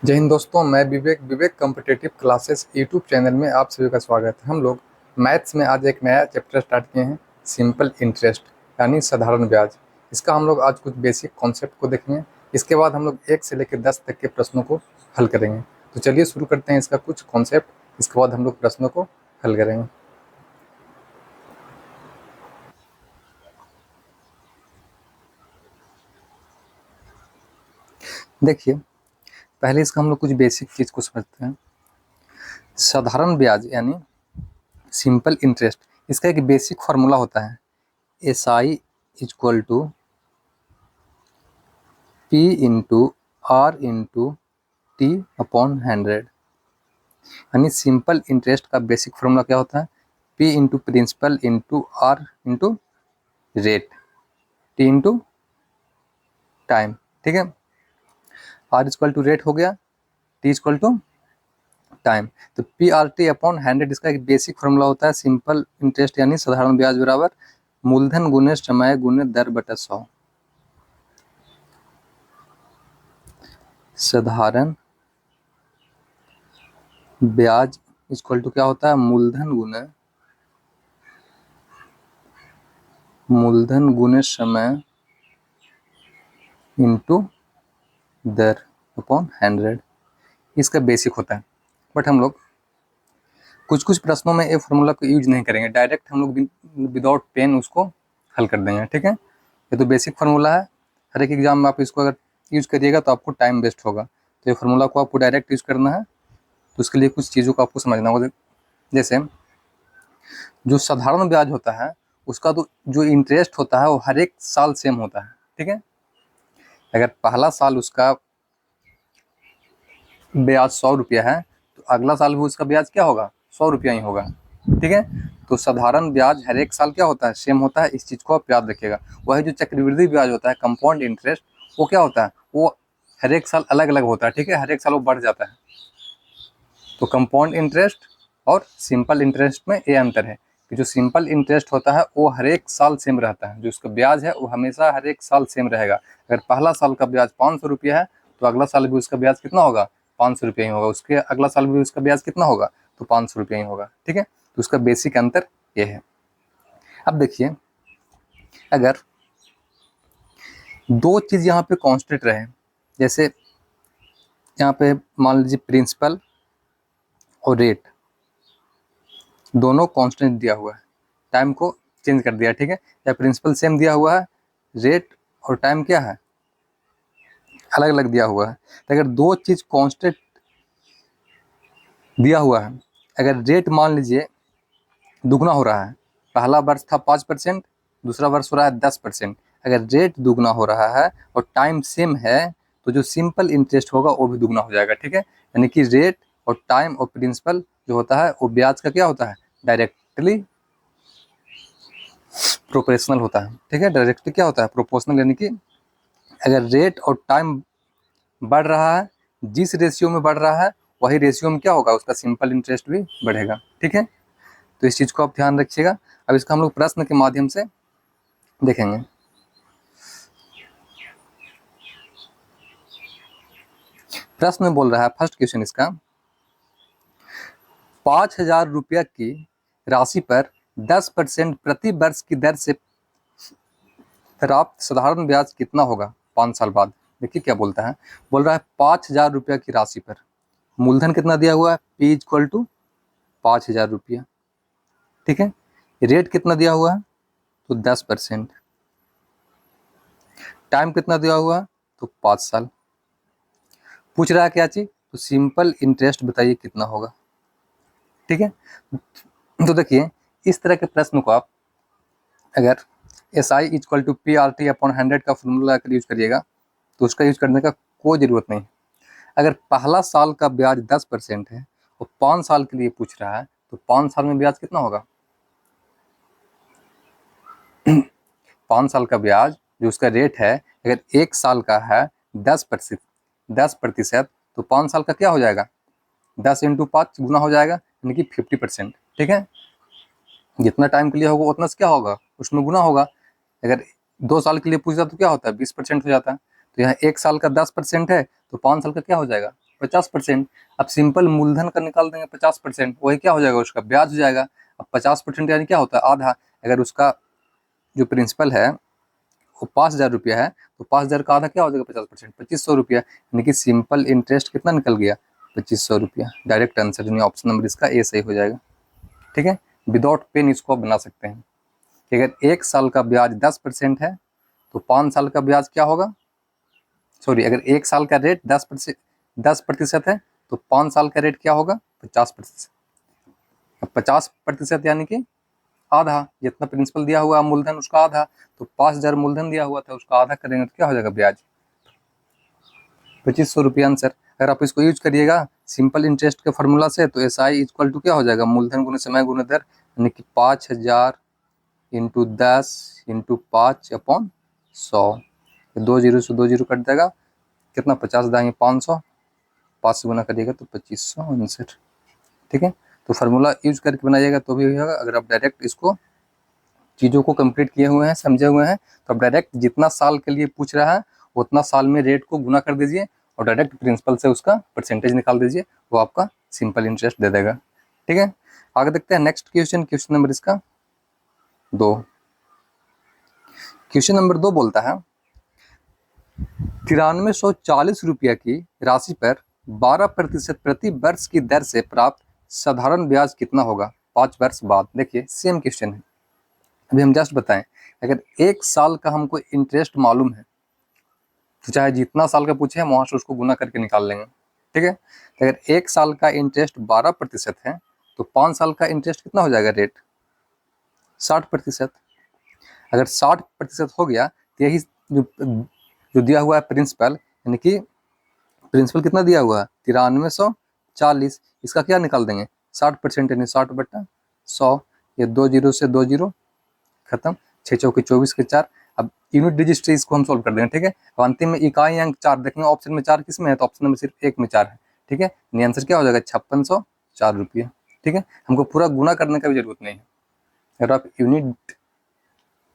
जय हिंद दोस्तों, मैं विवेक विवेक कॉम्पिटिटिव क्लासेस यूट्यूब चैनल में आप सभी का स्वागत है। हम लोग मैथ्स में आज एक नया चैप्टर स्टार्ट किए हैं, सिंपल इंटरेस्ट यानी साधारण ब्याज। इसका हम लोग आज कुछ बेसिक कॉन्सेप्ट को देखेंगे। इसके बाद हम लोग 1 से लेकर 10 तक के प्रश्नों को हल करेंगे। तो चलिए शुरू करते हैं इसका कुछ कॉन्सेप्ट। इसके बाद हम लोग प्रश्नों को हल करेंगे। देखिए, पहले इसका हम लोग कुछ बेसिक चीज़ को समझते हैं। साधारण ब्याज यानी सिंपल इंटरेस्ट, इसका एक बेसिक फार्मूला होता है, SI equal to P into R into T upon 100। यानी सिंपल इंटरेस्ट का बेसिक फार्मूला क्या होता है? P into principal into R into rate, T into time. ठीक है, R इक्वल टू रेट हो गया, T इक्वल टू टाइम। तो PRT अपॉन 100 इसका एक बेसिक फार्मूला होता है। सिंपल इंटरेस्ट यानी साधारण ब्याज बराबर मूलधन गुने समय गुने दर बटा 100। साधारण ब्याज इक्वल टू क्या होता है? मूलधन गुने समय इंटू दर अपॉन 100, इसका बेसिक होता है। बट हम लोग कुछ कुछ प्रश्नों में ये फार्मूला को यूज नहीं करेंगे, डायरेक्ट हम लोग विदाउट पेन उसको हल कर देंगे। ठीक है, ये तो बेसिक फार्मूला है। हर एक एग्जाम में आप इसको अगर यूज करिएगा तो आपको टाइम वेस्ट होगा। तो ये फार्मूला को आपको डायरेक्ट यूज करना है, तो उसके लिए कुछ चीज़ों को आपको समझना होगा। जैसे जो साधारण ब्याज होता है उसका तो जो इंटरेस्ट होता है वो हर एक साल सेम होता है। ठीक है, अगर पहला साल उसका ब्याज 100 रुपया है तो अगला साल भी उसका ब्याज क्या होगा? 100 रुपया ही होगा। ठीक है, तो साधारण ब्याज हर एक साल क्या होता है? सेम होता है। इस चीज़ को आप याद रखिएगा। वही जो चक्रवृद्धि ब्याज होता है, कंपाउंड इंटरेस्ट, वो क्या होता है? वो हर एक साल अलग अलग होता है। ठीक है, हर एक साल वो बढ़ जाता है। तो कंपाउंड इंटरेस्ट और सिंपल इंटरेस्ट में ये अंतर है कि जो सिंपल इंटरेस्ट होता है वो हर एक साल सेम रहता है। जो उसका ब्याज है वो हमेशा हर एक साल सेम रहेगा। अगर पहला साल का ब्याज 500 रुपया है तो अगला साल भी उसका ब्याज कितना होगा? 500 रुपया ही होगा। उसके अगला साल भी उसका ब्याज कितना होगा? तो 500 रुपया ही होगा। ठीक है, तो उसका बेसिक अंतर ये है। अब देखिए, अगर दो चीज़ यहाँ पे कॉन्स्टेंट रहे, जैसे यहाँ पे मान लीजिए प्रिंसिपल और रेट दोनों कांस्टेंट दिया हुआ है, टाइम को चेंज कर दिया। ठीक है, या प्रिंसिपल सेम दिया हुआ है, रेट और टाइम क्या है? अलग अलग दिया हुआ है। तो अगर दो चीज़ कांस्टेंट दिया हुआ है, अगर रेट मान लीजिए दुगना हो रहा है, पहला वर्ष था 5%, दूसरा वर्ष हो रहा है 10%। अगर रेट दुगना हो रहा है और टाइम सेम है तो जो सिंपल इंटरेस्ट होगा वो भी दुगना हो जाएगा। ठीक है, यानी कि रेट और टाइम और प्रिंसिपल जो होता है वो ब्याज का क्या होता है? डायरेक्टली प्रोपोर्शनल होता है। ठीक है, डायरेक्टली क्या होता है? प्रोपोर्शनल, यानी कि अगर रेट और टाइम बढ़ रहा है, जिस रेशियो में बढ़ रहा है वही रेशियो में क्या होगा? उसका सिंपल इंटरेस्ट भी बढ़ेगा। ठीक है, तो इस चीज़ को आप ध्यान रखिएगा। अब इसका हम लोग प्रश्न के माध्यम से देखेंगे। प्रश्न में बोल रहा है, फर्स्ट क्वेश्चन इसका, 5,000 रुपया की राशि पर 10% प्रति वर्ष की दर से प्राप्त साधारण ब्याज कितना होगा 5 साल बाद? देखिए क्या बोलता है, बोल रहा है 5,000 रुपया की राशि पर मूलधन कितना दिया हुआ है? P इक्वल टू 5,000 रुपया। ठीक है, रेट कितना दिया हुआ है? तो 10%। टाइम कितना दिया हुआ है? तो 5 साल। पूछ रहा है क्या चीज? तो सिंपल इंटरेस्ट बताइए कितना होगा। ठीक है, तो देखिए इस तरह के प्रश्न को आप अगर SI equal to PRT upon 100 का फॉर्मूला अगर यूज करिएगा तो उसका यूज करने का कोई ज़रूरत नहीं। अगर पहला साल का ब्याज 10% है और 5 साल के लिए पूछ रहा है तो 5 साल में ब्याज कितना होगा? 5 साल का ब्याज जो उसका रेट है, अगर 1 साल का है 10%, तो 5 साल का क्या हो जाएगा? 10 इंटू 5 गुना हो जाएगा, यानी कि 50%। ठीक है, जितना टाइम के लिए होगा उतना से क्या होगा? उसमें गुना होगा। अगर 2 साल के लिए पूछता तो क्या होता है? 20% हो जाता है। तो यहाँ 1 साल का 10% है तो 5 साल का क्या हो जाएगा? 50%। अब सिंपल मूलधन का निकाल देंगे 50%, वही क्या हो जाएगा, उसका ब्याज हो जाएगा। अब 50% यानी क्या होता है, आधा। अगर उसका जो प्रिंसिपल है वो 5,000 रुपया है, तो 5,000 का आधा क्या हो जाएगा, 50%, 2,500 रुपया। यानी कि सिंपल इंटरेस्ट कितना निकल गया, 2,500 रुपया। डायरेक्ट आंसर यानी ऑप्शन नंबर इसका ए सही हो जाएगा। ठीक है, विदाउट पेन इसको आप बना सकते हैं कि अगर 1 साल का ब्याज 10% है तो 5 साल का ब्याज क्या होगा, सॉरी, अगर 1 साल का रेट 10% है तो 5 साल का रेट क्या होगा, 50%। अब 50% यानी कि आधा, जितना प्रिंसिपल दिया हुआ मूलधन उसका आधा, तो 5,000 मूलधन दिया हुआ था उसका आधा करेंगे तो क्या हो जाएगा ब्याज, 2,500 रुपया आंसर। अगर आप इसको यूज करिएगा सिंपल इंटरेस्ट के फॉर्मूला से, तो एस आई इक्वल टू क्या हो जाएगा, मूलधन गुने समय गुने दर, यानी कि 5,000 इंटू 10 इंटू 5/100। 2 जीरो से 2 जीरो कट जाएगा, कितना, 50 दाएंगे 500, 5 से गुना करिएगा तो 2,500 आंसर। ठीक है, तो फार्मूला यूज करके बनाइएगा तो भी होगा। अगर आप डायरेक्ट इसको चीज़ों को कंप्लीट किए हुए हैं, समझे हुए हैं, तो आप डायरेक्ट जितना साल के लिए पूछ रहा है उतना साल में रेट को गुना कर दीजिए और डायरेक्ट प्रिंसिपल से उसका परसेंटेज निकाल दीजिए, वो आपका सिंपल इंटरेस्ट दे देगा। ठीक है, आगे देखते हैं नेक्स्ट क्वेश्चन। क्वेश्चन नंबर इसका 2। क्वेश्चन नंबर 2 बोलता है 9340 रुपया की राशि पर 12% प्रति वर्ष की दर से प्राप्त साधारण ब्याज कितना होगा 5 वर्ष बाद। देखिए सेम क्वेश्चन है, अभी हम जस्ट बताएं। अगर 1 साल का हमको इंटरेस्ट मालूम है तो चाहे जितना साल का पूछे हम वहां से उसको गुना करके निकाल लेंगे। ठीक है, तो अगर 1 साल का इंटरेस्ट 12% है तो 5 साल का इंटरेस्ट कितना हो जाएगा रेट, 60%। अगर 60% हो गया तो यही जो दिया हुआ है प्रिंसिपल, यानी कि प्रिंसिपल कितना दिया हुआ है 9340, इसका क्या निकाल देंगे 60% यानी 60/100। ये 2 जीरो से 2 जीरो खत्म, 6 चौके 24 के 4। अब यूनिट डिजिट से इसको हम सोल्व कर देंगे। ठीक है, अब अंतिम में इकाई अंक 4 देखेंगे, ऑप्शन में 4 किस में है, तो ऑप्शन नंबर सिर्फ 1 में 4 है। ठीक है, यानी आंसर क्या हो जाएगा 5604 रुपये। ठीक है, हमको पूरा गुना करने का भी जरूरत नहीं है। अगर आप यूनिट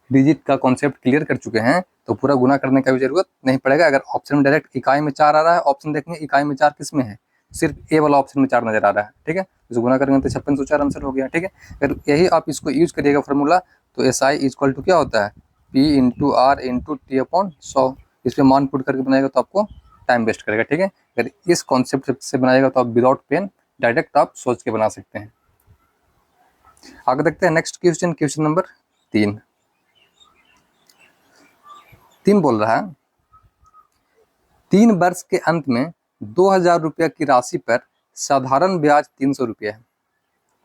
डिजिट का कॉन्सेप्ट क्लियर कर चुके हैं तो पूरा गुना करने का भी जरूरत नहीं पड़ेगा। अगर ऑप्शन में डायरेक्ट इकाई में 4 आ रहा है, ऑप्शन देखेंगे इकाई में 4 किस में है, सिर्फ ए वाला ऑप्शन में 4 नजर आ रहा है। ठीक है, तो गुना करेंगे तो 5604 आंसर हो गया। ठीक है, अगर यही आप इसको यूज करिएगा फॉर्मूला, तो एस आई इक्वल टू क्या होता है, P into R into T upon 100। इस पर मान पुट करके बनाएगा तो आपको टाइम वेस्ट करेगा। ठीक है, अगर इस कॉन्सेप्ट से बनाएगा तो आप विदाउट पेन डायरेक्ट आप सोच के बना सकते हैं। आगे देखते हैं नेक्स्ट क्वेश्चन। क्वेश्चन नंबर 3 बोल रहा है 3 वर्ष के अंत में 2,000 रुपया की राशि पर साधारण ब्याज 300 रुपया है।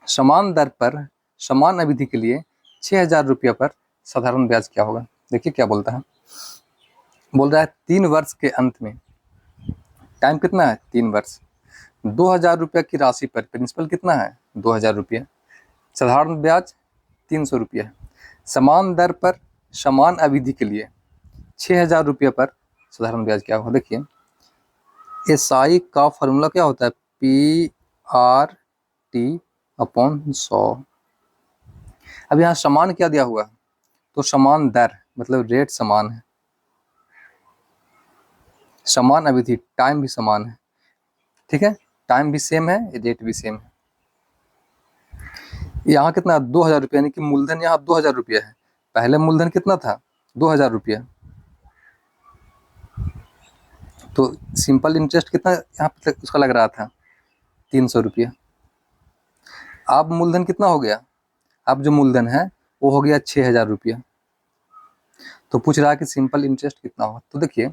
समान दर पर समान अवधि के लिए 6,000 रुपया पर साधारण ब्याज क्या होगा। देखिए क्या बोलता है, बोल रहा है 3 वर्ष के अंत में, टाइम कितना है 3 वर्ष, 2,000 रुपया की राशि पर प्रिंसिपल कितना है 2,000 रुपया, साधारण ब्याज 300 रुपया है। समान दर पर समान अवधि के लिए 6,000 रुपया पर साधारण ब्याज क्या होगा। देखिए एस आई का फॉर्मूला क्या होता है, पी आर टी अपॉन 100। अब यहाँ समान क्या दिया हुआ है, तो समान दर मतलब रेट समान है, समान अवधि टाइम भी समान है। ठीक है, टाइम भी सेम है, रेट भी सेम है। यहाँ कितना 2,000 रुपया, यानी कि मूलधन यहाँ 2,000 रुपया है। पहले मूलधन कितना था 2,000 रुपया, तो सिंपल इंटरेस्ट कितना यहाँ पे उसका लग रहा था 300 रुपया। अब मूलधन कितना हो गया, अब जो मूलधन है वो हो गया 6,000 रुपया। तो पूछ रहा है कि सिंपल इंटरेस्ट कितना होगा। तो देखिए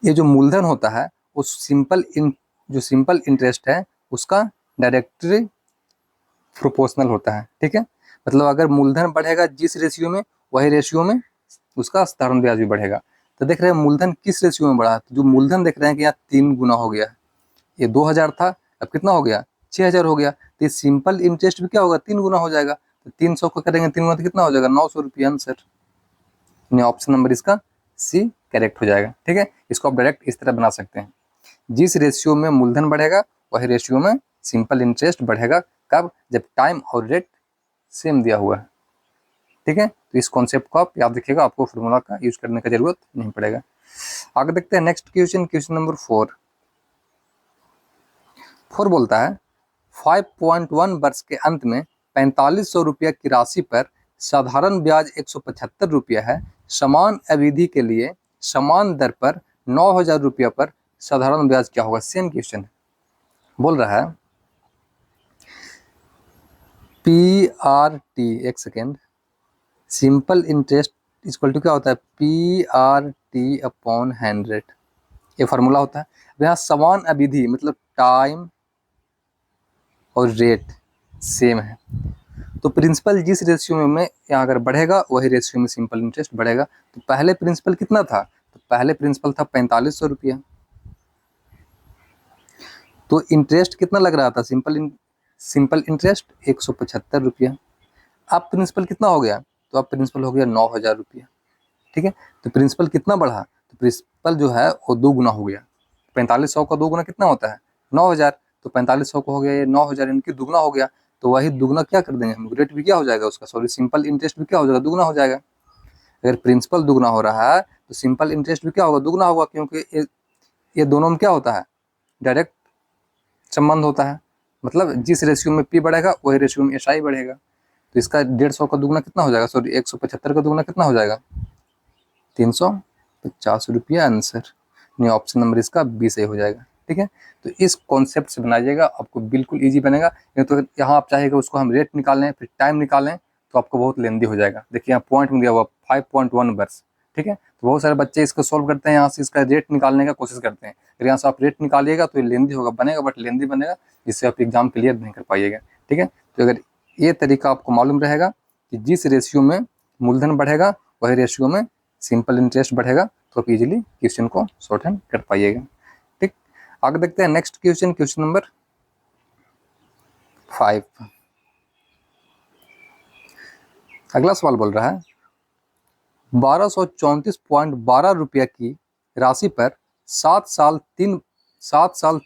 ये जो मूलधन होता है वो जो सिंपल इंटरेस्ट है उसका डायरेक्टली प्रोपोर्शनल होता है। ठीक है, मतलब अगर मूलधन बढ़ेगा जिस रेशियो में, वही रेशियो में उसका साधारण ब्याज भी बढ़ेगा। तो देख रहे हैं मूलधन किस रेशियो में बढ़ा, तो जो मूलधन देख रहे हैं कि यहाँ 3 गुना हो गया है। ये 2,000 था, अब कितना हो गया 6,000 हो गया, तो ये सिंपल इंटरेस्ट भी क्या होगा 3 गुना हो जाएगा। तो 300 को करेंगे 3 गुना तो कितना हो जाएगा 900 रुपया आंसर। ऑप्शन नंबर इसका सी करेक्ट हो जाएगा। ठीक है, इसको आप डायरेक्ट इस तरह बना सकते हैं, जिस रेशियो में मूलधन बढ़ेगा वही रेशियो में सिंपल इंटरेस्ट बढ़ेगा। कब, जब टाइम और रेट सेम दिया हुआ है। ठीक है, तो इस कॉन्सेप्ट को आप याद रखिएगा, आपको फॉर्मूला का यूज करने का जरूरत नहीं पड़ेगा। आगे देखते हैं नेक्स्ट क्वेश्चन। क्वेश्चन नंबर 4 4 बोलता है 5.1 वर्ष के अंत में 4500 रुपया की राशि पर साधारण ब्याज 175 रुपया है। समान अवधि के लिए समान दर पर 9000 रुपया पर साधारण ब्याज क्या होगा? सेम क्वेश्चन है। बोल रहा है PRT, एक second, simple interest equal to क्या होता है? PRT अपॉन 100, ये फार्मूला होता है। यहाँ समान अवधि मतलब टाइम और रेट सेम है, तो प्रिंसिपल जिस रेशियो में यहाँ अगर बढ़ेगा वही रेशियो में सिंपल इंटरेस्ट बढ़ेगा। तो पहले प्रिंसिपल कितना था? तो पहले प्रिंसिपल था 4500 रुपया, तो इंटरेस्ट कितना लग रहा था? सिंपल इंटरेस्ट 175 रुपया। अब प्रिंसिपल कितना हो गया? तो अब प्रिंसिपल हो गया 9000 रुपया। ठीक है, तो प्रिंसिपल कितना बढ़ा? तो प्रिंसिपल जो है वो 2 गुना हो गया। 4500 का 2 गुना कितना होता है? 9000। तो 4500 को हो गया ये 9000, इनकी दुगना हो गया। तो वही दुगना क्या कर देंगे हम? रेट भी क्या हो जाएगा उसका, सॉरी सिंपल इंटरेस्ट भी क्या हो जाएगा? दुगना हो जाएगा। अगर प्रिंसिपल दुगना हो रहा है तो सिंपल इंटरेस्ट भी क्या होगा? दुगना होगा, क्योंकि ये दोनों में क्या होता है? डायरेक्ट संबंध होता है। मतलब जिस रेशियो में पी बढ़ेगा वही रेशियो में एस आई बढ़ेगा। तो इसका 150 का दुगना कितना हो जाएगा? सॉरी 175 का दुगना कितना हो जाएगा? 350 रुपया आंसर। नहीं, ऑप्शन नंबर इसका 20 हो जाएगा। ठीक है, तो इस कॉन्सेप्ट से बनाइएगा, आपको बिल्कुल इजी बनेगा। नहीं तो यहाँ आप चाहेगा उसको हम रेट निकालें फिर टाइम निकालें तो आपको बहुत लेंदी हो जाएगा। देखिए यहाँ पॉइंट में दिया हुआ 5.1 वर्ष। ठीक है, तो बहुत सारे बच्चे इसको सॉल्व करते हैं, यहाँ से इसका रेट निकालने का कोशिश करते हैं। अगर यहाँ से आप रेट निकालिएगा तो ये लेंदी होगा, बनेगा बट लेंदी बनेगा, जिससे आप एग्जाम क्लियर नहीं कर पाइएगा। ठीक है, तो अगर ये तरीका आपको मालूम रहेगा कि जिस रेशियो में मूलधन बढ़ेगा वही रेशियो में सिंपल इंटरेस्ट बढ़ेगा, तो आप इजीली क्वेश्चन को शॉर्ट हैंड कर पाइएगा। ठीक, आगे देखते हैं नेक्स्ट क्वेश्चन, क्वेश्चन नंबर 5। अगला सवाल बोल रहा है 1234.12 रुपया की राशि पर 7 साल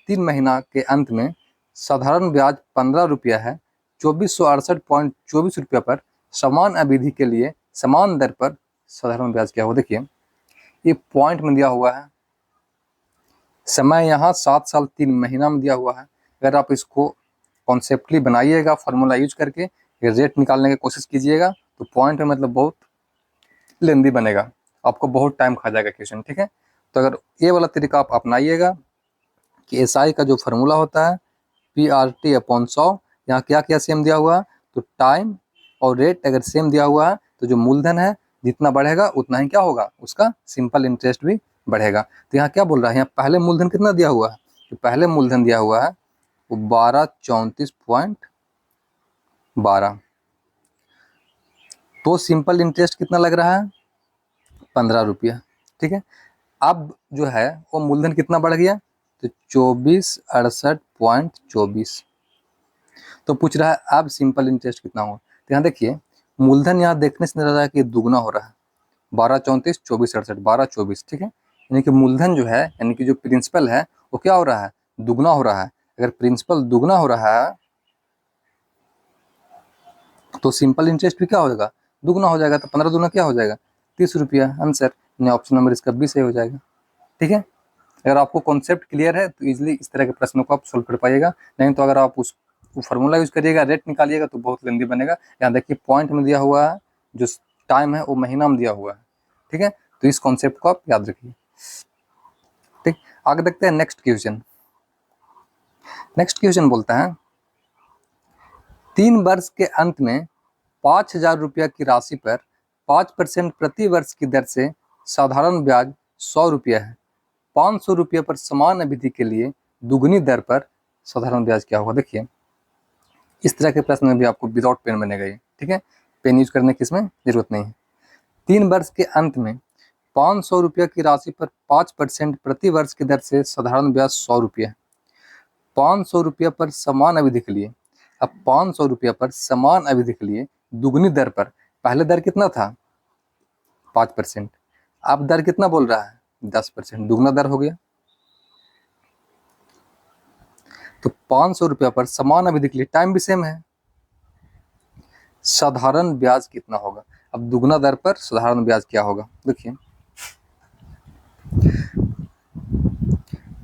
3 महीना के अंत में साधारण ब्याज 15 रुपया है। 2468.24 रुपया पर समान अवधि के लिए समान दर पर साधारण ब्याज क्या हो? देखिए ये पॉइंट में दिया हुआ है, समय यहाँ 7 साल 3 महीना में दिया हुआ है। अगर आप इसको कॉन्सेप्टली बनाइएगा फार्मूला यूज करके, रेट निकालने की कोशिश कीजिएगा तो पॉइंट में मतलब बहुत लेंदी बनेगा, आपको बहुत टाइम खा जाएगा क्वेश्चन। ठीक है, तो अगर ये वाला तरीका आप अपनाइएगा कि एस आई का जो फार्मूला होता है PRT अपॉन 100, यहाँ क्या क्या सेम दिया हुआ है? तो टाइम और रेट अगर सेम दिया हुआ है तो जो मूलधन है जितना बढ़ेगा उतना ही क्या होगा? उसका सिंपल इंटरेस्ट भी बढ़ेगा। तो यहाँ क्या बोल रहा है? यहाँ पहले मूलधन कितना दिया हुआ है? तो पहले मूलधन दिया हुआ है वो 1234.12, तो सिंपल इंटरेस्ट कितना लग रहा है? 15 रुपया। ठीक है, अब जो है वो मूलधन कितना बढ़ गया? तो 2468.24। तो पूछ रहा है अब सिंपल इंटरेस्ट कितना होगा? तो यहाँ देखिए मूलधन यहाँ देखने से लग रहा है कि दुगना हो रहा है, 1234 2468 1224। ठीक है, यानी कि मूलधन जो है यानी कि जो प्रिंसिपल है वो क्या हो रहा है? दुगना हो रहा है। अगर प्रिंसिपल दुगना हो रहा है तो सिंपल इंटरेस्ट भी क्या हो जाएगा? दुगना हो जाएगा। तो 15 दुगना क्या हो जाएगा? 30 रुपया आंसर। ऑप्शन नंबर इसका 20 हो जाएगा। ठीक है, अगर आपको कॉन्सेप्ट क्लियर है तो इजीली इस तरह के प्रश्नों को आप सोल्व कर पाइएगा। नहीं तो अगर आप उस फार्मूला यूज करिएगा, रेट निकालिएगा तो बहुत लेंदी बनेगा। यहाँ देखिए पॉइंट में दिया हुआ है, जो टाइम है वो महीना में दिया हुआ है। ठीक है, तो इस कॉन्सेप्ट को आप याद रखिए। ठीक, आगे देखते हैं नेक्स्ट क्वेश्चन। नेक्स्ट क्वेश्चन बोलता है 3 वर्ष के अंत में 5000 रुपया की राशि पर 5% प्रति वर्ष की दर से साधारण ब्याज 100 रुपया है। 500 रुपये पर समान अवधि के लिए दुगनी दर पर साधारण ब्याज क्या होगा? देखिए इस तरह के प्रश्न में भी आपको विदाउट पेन बनेगा ये। ठीक है, पेन यूज करने की इसमें जरूरत नहीं है। 3 वर्ष के अंत में 500 रुपया की राशि पर 5% प्रति वर्ष की दर से साधारण ब्याज 100 रुपया है। 500 रुपया पर समान अवधि के लिए, अब 500 रुपया पर समान अवधि के लिए दुगनी दर पर, पहले दर कितना था? 5%, अब दर कितना बोल रहा है? 10%, दुगना दर हो गया। तो 500 रुपया पर समान अवधि के लिए, टाइम भी सेम है, साधारण ब्याज कितना होगा? अब दुगना दर पर साधारण ब्याज क्या होगा? देखिए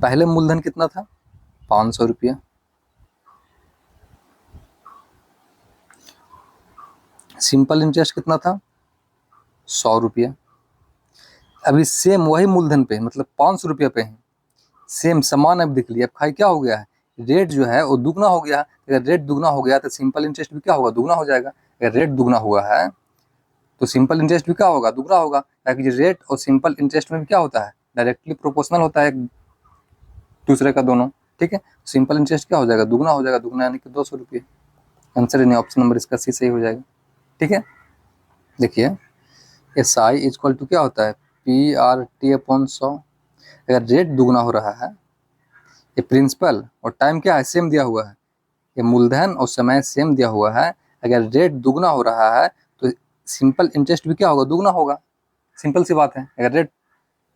पहले मूलधन कितना था? 500 रुपया, सिंपल इंटरेस्ट कितना था, 100 रुपया। अभी सेम वही मूलधन पे मतलब 500 रुपया पे है, सेम समान अवधि के लिए। अब खाई क्या हो गया है, रेट जो है वो दुगना हो गया। अगर रेट दुगना हो गया तो सिंपल इंटरेस्ट भी क्या होगा, दुगना हो जाएगा। अगर रेट दुगना हुआ है तो सिंपल इंटरेस्ट भी क्या होगा, दुगना होगा। ताकि रेट और सिंपल इंटरेस्ट में भी क्या होता है, डायरेक्टली प्रोपोर्शनल होता है एक दूसरे का दोनों। ठीक है, सिंपल इंटरेस्ट क्या हो जाएगा, दुगना हो जाएगा। दुगना यानी कि 200 रुपये। आंसर यानी ऑप्शन नंबर इसका सी सही हो जाएगा। ठीक है, देखिए एस आई इजक्वल टू क्या होता है, पी आर टी अपॉन 100। अगर रेट दुगना हो रहा है, ये प्रिंसिपल और टाइम क्या है, सेम दिया हुआ है। ये मूलधन और समय सेम दिया हुआ है। अगर रेट दुगना हो रहा है तो सिंपल इंटरेस्ट भी क्या होगा, दुगना होगा। सिंपल सी बात है, अगर रेट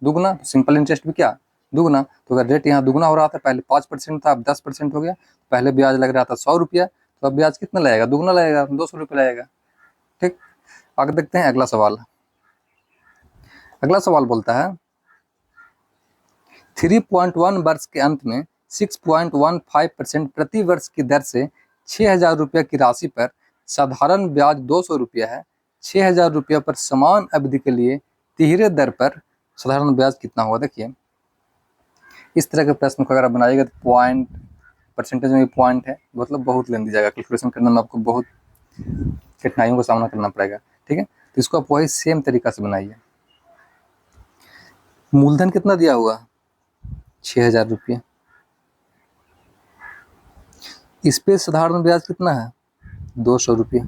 दुगना तो सिंपल इंटरेस्ट भी क्या, दुगना। तो अगर रेट यहाँ दुगना हो रहा था, पहले 5% था, अब 10% हो गया। पहले ब्याज लग रहा था 100 रुपया, तो अब ब्याज कितना लगेगा, दुगना लगेगा, 200 रुपये लगेगा। ठीक, आगे देखते हैं अगला सवाल। अगला सवाल बोलता है 3.1 वर्ष के अंत में 6.15% प्रति वर्ष की दर से 6,000 रुपये की राशि पर साधारण ब्याज 200 रुपया है। 6,000 रुपये पर समान अवधि के लिए तिहरे दर पर साधारण ब्याज कितना होगा। देखिए इस तरह के प्रश्न को अगर आप बनाइएगा तो पॉइंट परसेंटेज में पॉइंट है, मतलब बहुत लेंदी जाएगा। कैलकुलेशन करने में आपको बहुत कठिनाइयों का सामना करना पड़ेगा। ठीक है, तो इसको आप वही सेम तरीका से बनाइए। मूलधन कितना दिया हुआ, 6,000 रुपये। इस पे साधारण ब्याज कितना है, 200 रुपये।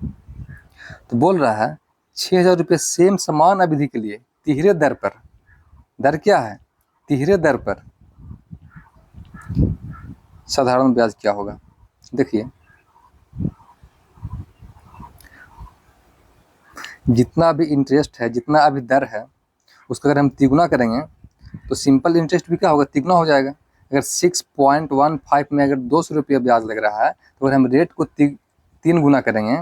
तो बोल रहा है 6,000 रुपये सेम समान अवधि के लिए तिहरे दर पर, दर क्या है, तिहरे दर पर साधारण ब्याज क्या होगा। देखिए जितना भी इंटरेस्ट है, जितना अभी दर है, उसका अगर हम तिगुना करेंगे तो सिंपल इंटरेस्ट भी क्या होगा, तिगुना हो जाएगा। अगर 6.15 में अगर 200 रुपये ब्याज लग रहा है, तो अगर हम रेट को 3 गुना करेंगे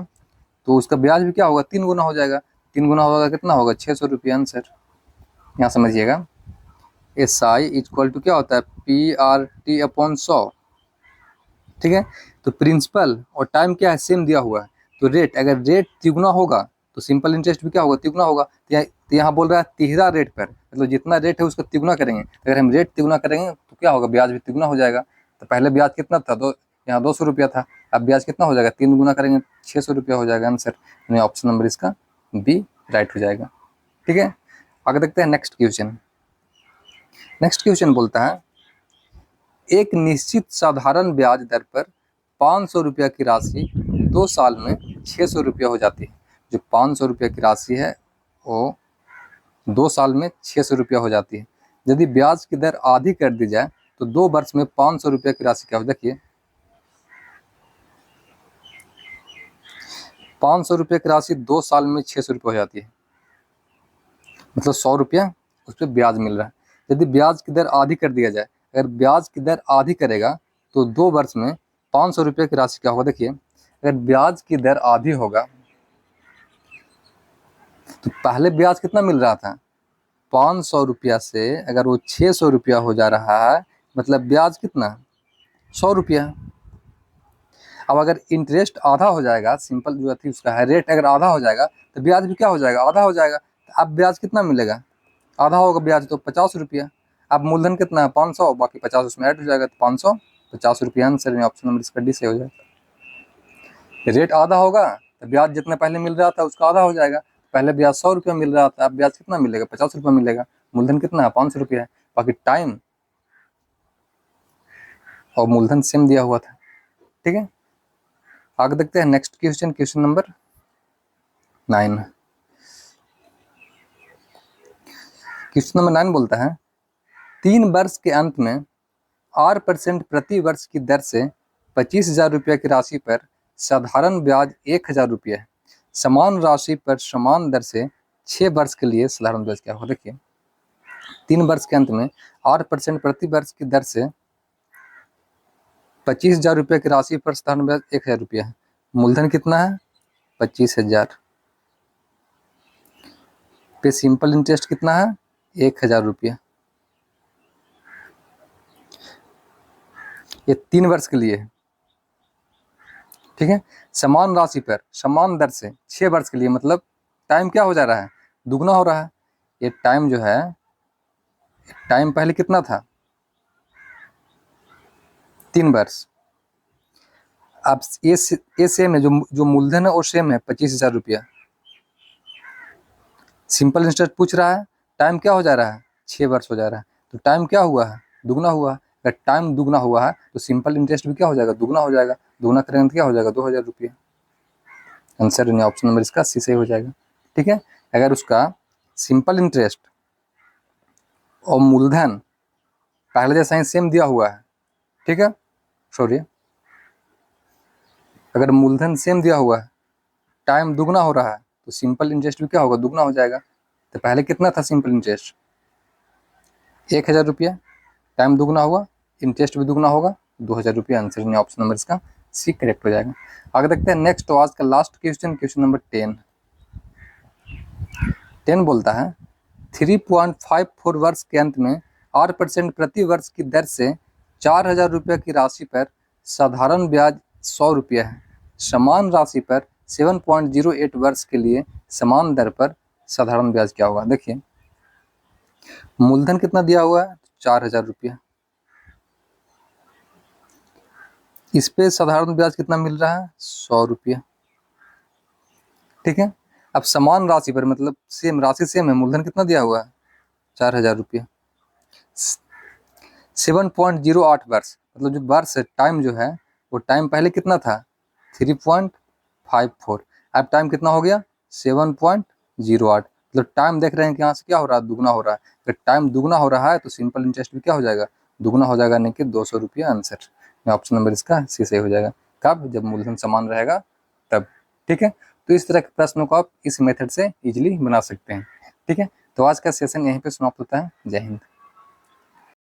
तो उसका ब्याज भी क्या होगा, 3 गुना हो जाएगा। 3 गुना होगा कितना होगा, 600 रुपये। आंसर यहाँ समझिएगा, एस आई इक्वल टू क्या होता है, पी आर टी अपॉन 100। ठीक है, तो प्रिंसिपल और टाइम क्या है, सेम दिया हुआ है। तो रेट, अगर रेट तिगुना होगा तो सिंपल इंटरेस्ट भी क्या होगा, तिगुना होगा। तो यहाँ बोल रहा है तिहरा रेट पर, मतलब जितना रेट है उसका तिगुना करेंगे। अगर हम रेट तिगुना करेंगे तो क्या होगा, ब्याज भी तिगुना हो जाएगा। तो पहले ब्याज कितना था, तो यहाँ 200 रुपया था, अब ब्याज कितना हो जाएगा, 3 गुना करेंगे 600 रुपया हो जाएगा। आंसर यानी ऑप्शन नंबर इसका बी राइट हो जाएगा। ठीक है, आगे देखते हैं नेक्स्ट क्वेश्चन। नेक्स्ट क्वेश्चन बोलता है एक निश्चित साधारण ब्याज दर पर 500 रुपया की राशि 2 साल में 600 रुपया हो जाती है। जो 500 रुपया की राशि है वो 2 साल में 600 रुपया हो जाती है। यदि ब्याज की दर आधी कर दी जाए तो 2 वर्ष में 500 रुपया की राशि क्या हो। देखिए 500 रुपये की राशि 2 साल में 600 रुपये हो जाती है, मतलब 100 रुपया उस पर ब्याज मिल रहा है। यदि ब्याज की दर आधी कर दिया जाए, अगर ब्याज की दर आधी करेगा तो 2 वर्ष में 500 रुपये की राशि क्या होगा। देखिए अगर ब्याज की दर आधी होगा तो पहले ब्याज कितना मिल रहा था, 500 रुपया से अगर वो 600 रुपया हो जा रहा है, मतलब ब्याज कितना, 100 रुपया। अब अगर इंटरेस्ट आधा हो जाएगा, सिंपल जो थी उसका है, रेट अगर आधा हो जाएगा तो ब्याज भी क्या हो जाएगा, आधा हो जाएगा। तो अब ब्याज कितना मिलेगा, आधा होगा ब्याज तो 50 रुपया। अब मूलधन कितना है, 500, बाकी 50 उसमें ऐड हो जाएगा तो 550 रुपया। आंसर में ऑप्शन नंबर इसका डी से हो जाएगा। रेट आधा होगा तो ब्याज जितना पहले मिल रहा था उसका आधा हो जाएगा। पहले ब्याज 100 रुपया मिल रहा था, अब ब्याज कितना मिलेगा, 50 रुपया मिलेगा। मूलधन कितना है, 500 रुपया है, बाकी टाइम और मूलधन सेम दिया हुआ था। ठीक है, आगे देखते हैं next question, question number 9। Question number 9 बोलता है 3 वर्ष के अंत में 8% प्रति वर्ष की दर से 25,000 रुपये की राशि पर साधारण ब्याज 1,000 रुपये है। समान राशि पर समान दर से 6 वर्ष के लिए साधारण ब्याज क्या हो। देखिए 3 वर्ष के अंत में 8% प्रति वर्ष की दर से 25,000 रुपये की राशि पर साधारण ब्याज 1,000 रुपया है। मूलधन कितना है, 25,000 पे सिंपल इंटरेस्ट कितना है, 1,000 रुपया। ये 3 वर्ष के लिए है। ठीक है। समान राशि पर समान दर से 6 वर्ष के लिए, मतलब टाइम क्या हो जा रहा है, दुगना हो रहा है। ये टाइम जो है, टाइम पहले कितना था, 3 वर्ष। अब ये सेम है, जो मूलधन है वो सेम है, 25,000 रुपया। सिंपल इंटरेस्ट पूछ रहा है, टाइम क्या हो जा रहा है, 6 वर्ष हो जा रहा है, तो टाइम क्या हुआ है, दुगना हुआ है। अगर टाइम दुगना हुआ है तो सिंपल इंटरेस्ट भी क्या हो जाएगा, दुगना हो जाएगा। दुगना करेंगे तो क्या हो जाएगा, 2,000 रुपया। आंसर यानी ऑप्शन नंबर इसका सी सही हो जाएगा। ठीक है। अगर उसका सिंपल इंटरेस्ट और मूलधन पहले जैसा ही सेम दिया हुआ है, ठीक है, सॉरी, अगर मूलधन सेम दिया हुआ है, टाइम दुगना हो रहा है, तो सिंपल इंटरेस्ट भी क्या होगा, दुगना हो जाएगा। तो पहले कितना था सिंपल इंटरेस्ट, 1,000 रुपया, टाइम दुगना हुआ, इंटरेस्ट भी दुगना होगा, 2,000 रुपया। आंसर यानी ऑप्शन नंबर इसका सी करेक्ट हो जाएगा। आगे देखते हैं नेक्स्ट, तो आज का लास्ट क्वेश्चन, क्वेश्चन नंबर 10 बोलता है 3.54 वर्ष के अंत में 8% प्रति वर्ष की दर से 4,000 रुपये की राशि पर साधारण ब्याज 100 रुपया है। समान राशि पर 7.08 वर्ष के लिए समान दर पर साधारण ब्याज क्या होगा। देखिए, मूलधन कितना दिया हुआ है, 4,000 रुपया, इस पे साधारण ब्याज कितना मिल रहा है, 100 रुपया। ठीक है। अब समान राशि पर, मतलब सेम राशि सेम है, मूलधन कितना दिया हुआ है, 4,000 रुपया। 7.08 वर्ष, मतलब जो वर्ष टाइम जो है वो टाइम पहले कितना था, 3.54, अब टाइम कितना हो गया, 7.08। मतलब टाइम देख रहे हैं कि यहाँ से क्या हो रहा है, दुगना हो रहा है। अगर टाइम दुगना हो रहा है तो सिंपल इंटरेस्ट भी क्या हो जाएगा, दुगना हो जाएगा, यानी कि 200 रुपया। आंसर ऑप्शन नंबर इसका सी सही हो जाएगा। कब, जब मूलधन समान रहेगा तब। ठीक है। तो इस तरह के प्रश्नों को आप इस मेथड से इजिली बना सकते हैं। ठीक है। तो आज का सेशन यहीं पे समाप्त होता है। जय हिंद।